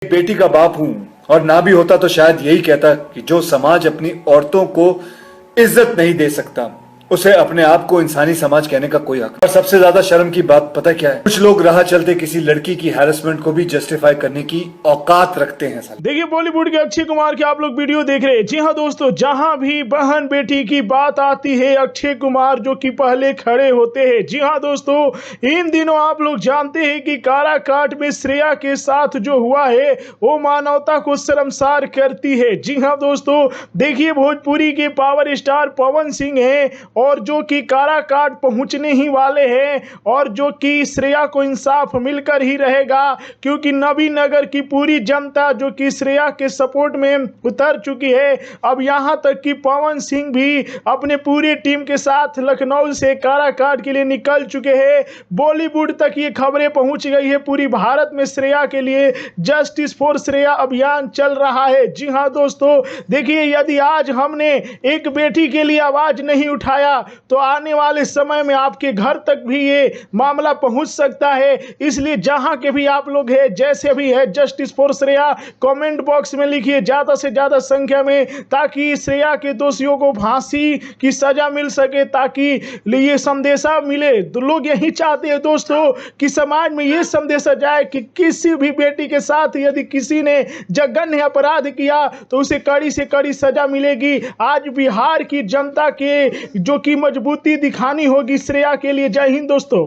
एक बेटी का बाप हूं और ना भी होता तो शायद यही कहता कि जो समाज अपनी औरतों को इज्जत नहीं दे सकता उसे अपने आप को इंसानी समाज कहने का कोई हक। और सबसे ज्यादा शर्म की बात पता क्या है, कुछ लोग राह चलते किसी लड़की की हैरेसमेंट को भी जस्टिफाई करने की औकात रखते हैं। देखिए बॉलीवुड के अक्षय कुमार के आप लोग वीडियो देख रहे हैं। जी हाँ दोस्तों, जहां भी बहन बेटी की बात आती है अक्षय कुमार जो कि पहले खड़े होते हैं। जी हाँ दोस्तों, इन दिनों आप लोग जानते हैं कि काराकाट में श्रेया के साथ जो हुआ है वो मानवता को शर्मसार करती है। जी हाँ दोस्तों, देखिए भोजपुरी के पावर स्टार पवन सिंह हैं और जो कि काराकाट पहुंचने ही वाले हैं और जो कि श्रेया को इंसाफ मिलकर ही रहेगा, क्योंकि नबीनगर की पूरी जनता जो कि श्रेया के सपोर्ट में उतर चुकी है। अब यहां तक कि पवन सिंह भी अपने पूरी टीम के साथ लखनऊ से काराकाट के लिए निकल चुके हैं। बॉलीवुड तक ये खबरें पहुंच गई है, पूरी भारत में श्रेया के लिए जस्टिस फॉर श्रेया अभियान चल रहा है। जी हां दोस्तों, देखिए यदि आज हमने एक बेटी के लिए आवाज नहीं उठाया तो आने वाले समय में आपके घर तक भी ये मामला पहुंच सकता है। इसलिए जहां के भी आप लोग हैं, जैसे भी है, justice for Shreya comment box में लिखिए ज्यादा से ज्यादा संख्या में, ताकि श्रेया के दोषियों को फांसी की सजा मिल सके, ताकि ये संदेशा मिले। तो लोग यही चाहते हैं दोस्तों कि समाज में ये संदेशा जाए कि किसी भी बेटी के साथ यदि किसी ने जघन्य अपराध किया तो उसे कड़ी से कड़ी सजा मिलेगी। आज बिहार की जनता के जो कि मजबूती दिखानी होगी श्रेया के लिए। जय हिंद दोस्तों।